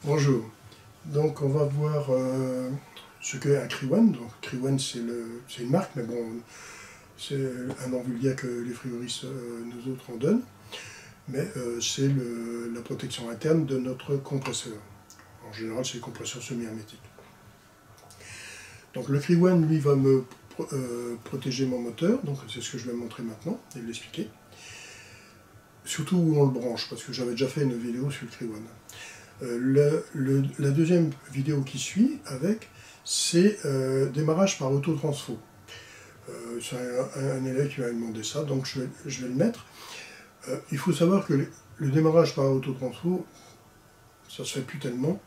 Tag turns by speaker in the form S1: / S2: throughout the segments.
S1: Bonjour, donc on va voir ce qu'est un Kriwan. Donc Kriwan c'est une marque, mais bon, c'est un nom vulgaire que les frigoristes nous autres en donnent, mais c'est la protection interne de notre compresseur. En général c'est le compresseur semi-hermétique. Donc le Kriwan lui va me protéger mon moteur, donc c'est ce que je vais montrer maintenant et l'expliquer. Surtout où on le branche, parce que j'avais déjà fait une vidéo sur le Kriwan. La deuxième vidéo qui suit avec, c'est démarrage par autotransfo. C'est un élève qui m'a demandé ça, donc je vais le mettre. Il faut savoir que le démarrage par autotransfo, ça se fait plus tellement,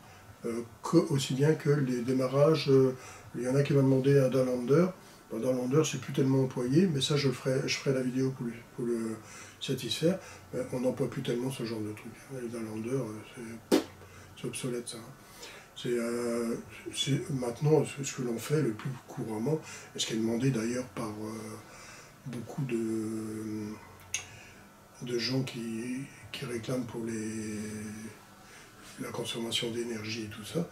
S1: aussi bien que les démarrages. Il y en a qui m'ont demandé un Dalander. Un Dalander, c'est plus tellement employé, mais ça je ferai la vidéo pour le satisfaire. Mais on n'emploie plus tellement ce genre de truc. Les Dalander, c'est obsolète ça. C'est maintenant ce que l'on fait le plus couramment, et ce qui est demandé d'ailleurs par beaucoup de gens qui réclament pour la consommation d'énergie et tout ça,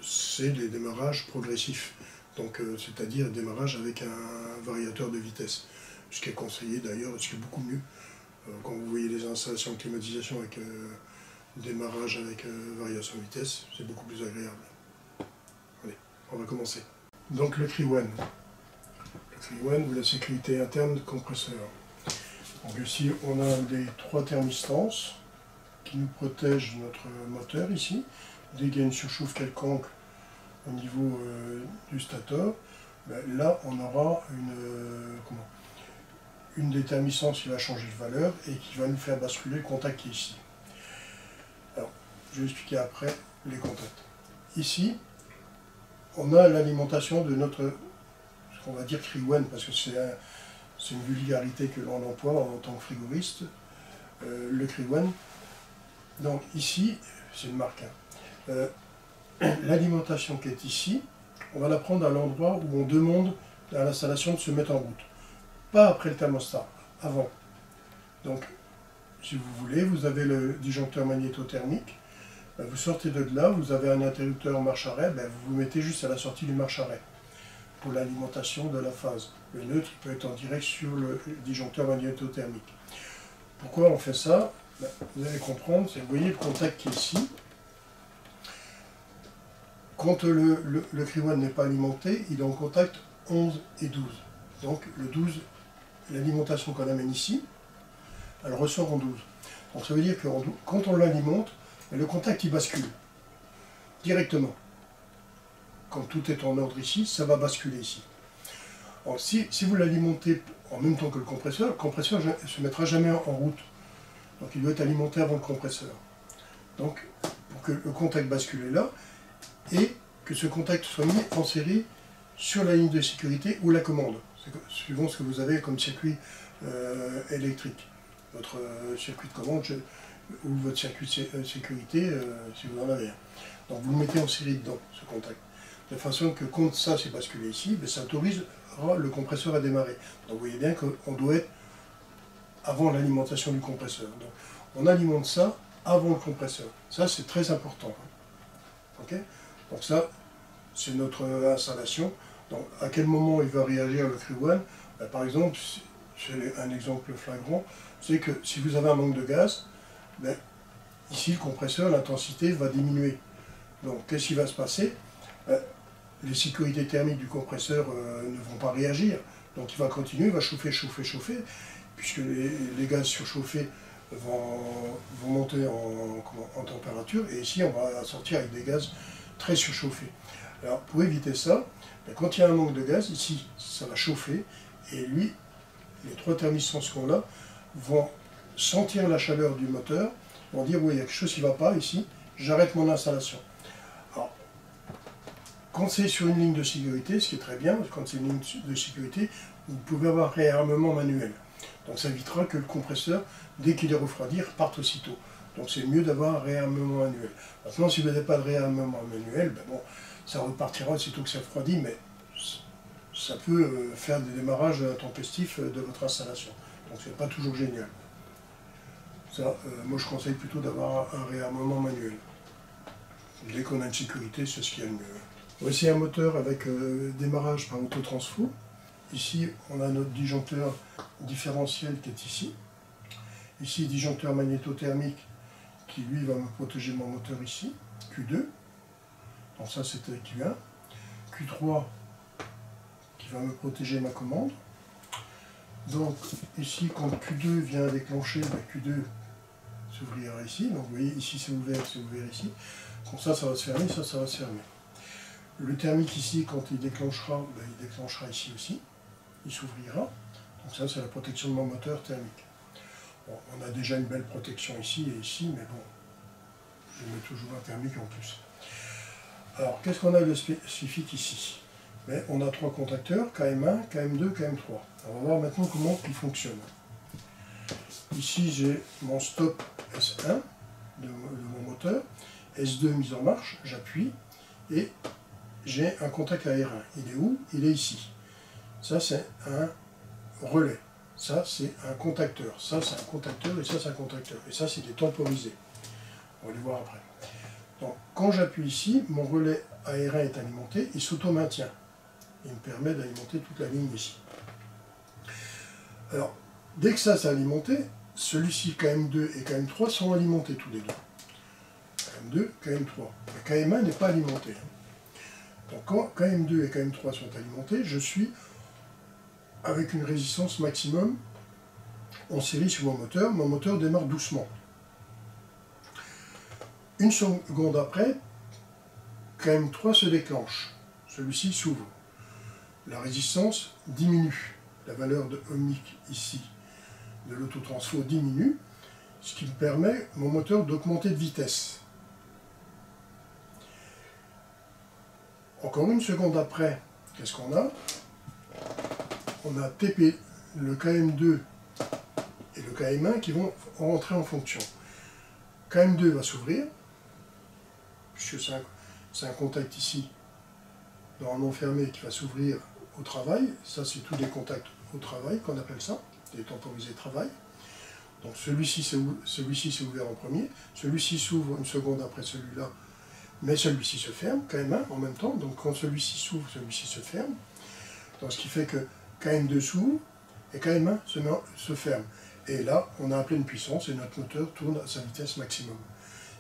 S1: c'est les démarrages progressifs. Donc c'est-à-dire démarrage avec un variateur de vitesse. Ce qui est conseillé d'ailleurs, ce qui est beaucoup mieux. Quand vous voyez les installations de climatisation avec démarrage avec variation de vitesse, c'est beaucoup plus agréable. Allez, on va commencer. Donc le Kriwan. Le Kriwan ou la sécurité interne du compresseur. Donc ici on a les 3 thermistances qui nous protègent notre moteur ici. Dès qu'il y a une surchauffe quelconque au niveau du stator, ben là on aura une des thermistances qui va changer de valeur et qui va nous faire basculer le contact qui est ici. Alors, je vais expliquer après les contacts. Ici, on a l'alimentation de notre, ce qu'on va dire Kriwan, parce que c'est une vulgarité que l'on emploie en tant que frigoriste, le Kriwan. Donc ici, c'est une marque. L'alimentation qui est ici, on va la prendre à l'endroit où on demande à l'installation de se mettre en route. Pas après le thermostat, avant. Donc, si vous voulez, vous avez le disjoncteur magnétothermique, ben vous sortez de là, vous avez un interrupteur marche-arrêt, ben vous vous mettez juste à la sortie du marche-arrêt pour l'alimentation de la phase. Le neutre peut être en direct sur le disjoncteur magnétothermique. Pourquoi on fait ça? Ben, vous allez comprendre, vous voyez le contact qui est ici. Quand le Kriwan n'est pas alimenté, il est en contact 11 et 12. Donc le 12, l'alimentation qu'on amène ici, elle ressort en 12. Donc ça veut dire que quand on l'alimente, le contact il bascule directement. Quand tout est en ordre ici, ça va basculer ici. Alors si vous l'alimentez en même temps que le compresseur ne se mettra jamais en route. Donc il doit être alimenté avant le compresseur. Donc pour que le contact bascule là, et que ce contact soit mis en série sur la ligne de sécurité ou la commande, suivant ce que vous avez comme circuit électrique. Votre circuit de commande ou votre circuit de sécurité, si vous en avez un. Donc vous le mettez en série dedans, ce contact. De façon que quand ça s'est basculé ici, ça autorisera le compresseur à démarrer. Donc vous voyez bien qu'on doit être avant l'alimentation du compresseur. Donc on alimente ça avant le compresseur. Ça c'est très important. Okay, donc ça, c'est notre installation. Donc à quel moment il va réagir le Kriwan? Ben, par exemple, c'est un exemple flagrant, c'est que si vous avez un manque de gaz, ben, ici le compresseur, l'intensité va diminuer. Donc qu'est-ce qui va se passer? Ben, les sécurités thermiques du compresseur ne vont pas réagir. Donc il va continuer, il va chauffer, chauffer, chauffer, puisque les gaz surchauffés vont monter en température, et ici on va sortir avec des gaz très surchauffés. Alors pour éviter ça, ben, quand il y a un manque de gaz, ici ça va chauffer, et lui, les 3 thermistances qu'on a vont sentir la chaleur du moteur, vont dire oui, il y a quelque chose qui ne va pas ici, j'arrête mon installation. Alors, quand c'est sur une ligne de sécurité, ce qui est très bien, quand c'est une ligne de sécurité, vous pouvez avoir réarmement manuel. Donc ça évitera que le compresseur, dès qu'il est refroidi, reparte aussitôt. Donc c'est mieux d'avoir un réarmement manuel. Maintenant, si vous n'avez pas de réarmement manuel, ben bon, ça repartira aussitôt que c'est refroidi, mais ça peut faire des démarrages intempestifs de votre installation. Donc c'est pas toujours génial. Ça, moi je conseille plutôt d'avoir un réarmement manuel. dès qu'on a une sécurité, c'est ce qu'il y a de mieux. Voici un moteur avec démarrage par autotransfo. Ici, on a notre disjoncteur différentiel qui est ici. Ici, disjoncteur magnétothermique qui lui va me protéger mon moteur ici, Q2. Donc ça c'était Q1. Q3 qui va me protéger ma commande. Donc ici, quand Q2 vient déclencher, Q2 s'ouvrira ici. Donc vous voyez, ici c'est ouvert ici. Comme ça va se fermer, ça va se fermer. Le thermique ici, quand il déclenchera, il déclenchera ici aussi. Il s'ouvrira. Donc ça c'est la protection de mon moteur thermique. Bon, on a déjà une belle protection ici et ici, mais bon, je mets toujours un thermique en plus. Alors, qu'est-ce qu'on a de spécifique ici? Mais on a 3 contacteurs, KM1, KM2, KM3. On va voir maintenant comment ils fonctionnent. Ici, j'ai mon stop S1 de mon moteur, S2 mise en marche, j'appuie, et j'ai un contact AR1. Il est où? Il est ici. Ça, c'est un relais. Ça, c'est un contacteur. Ça, c'est un contacteur, et ça, c'est un contacteur. Et ça, c'est des temporisés. On va les voir après. Donc, quand j'appuie ici, mon relais AR1 est alimenté, il s'auto-maintient. Il me permet d'alimenter toute la ligne ici. Alors, dès que ça s'est alimenté, celui-ci, KM2 et KM3, sont alimentés tous les deux. KM2, KM3. Le KM1 n'est pas alimenté. Donc, quand KM2 et KM3 sont alimentés, je suis avec une résistance maximum en série sur mon moteur démarre doucement. Une seconde après, KM3 se déclenche, celui-ci s'ouvre. La résistance diminue, la valeur de ohmique ici de l'autotransfo diminue, ce qui me permet mon moteur d'augmenter de vitesse. Encore une seconde après, qu'est-ce qu'on a? On a TP, le KM2 et le KM1 qui vont rentrer en fonction. KM2 va s'ouvrir, puisque c'est un contact ici, normalement fermé, qui va s'ouvrir au travail. Ça, c'est tous des contacts au travail qu'on appelle ça, des temporisés travail. Donc celui-ci s'est ouvert en premier, celui-ci s'ouvre une seconde après celui-là, mais celui-ci se ferme, KM1 en même temps. Donc quand celui-ci s'ouvre, celui-ci se ferme. Donc ce qui fait que KM2 s'ouvre et KM1 se ferme. Et là, on a à pleine puissance et notre moteur tourne à sa vitesse maximum.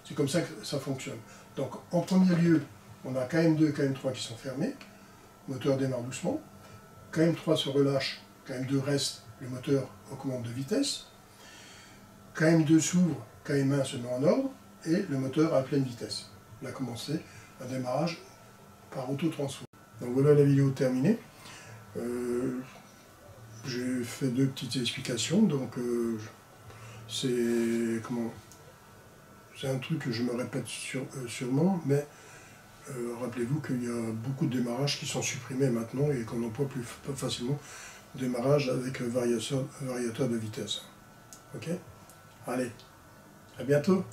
S1: C'est comme ça que ça fonctionne. Donc, en premier lieu, on a KM2 et KM3 qui sont fermés. Le moteur démarre doucement. KM3 se relâche, KM2 reste, le moteur augmente de vitesse. KM2 s'ouvre, KM1 se met en ordre et le moteur à pleine vitesse. Il a commencé un démarrage par autotransfo. Donc voilà la vidéo terminée. J'ai fait 2 petites explications, donc c'est un truc que je me répète sûrement, mais rappelez-vous qu'il y a beaucoup de démarrages qui sont supprimés maintenant et qu'on emploie plus facilement démarrage avec variateur de vitesse. Ok? Allez, à bientôt!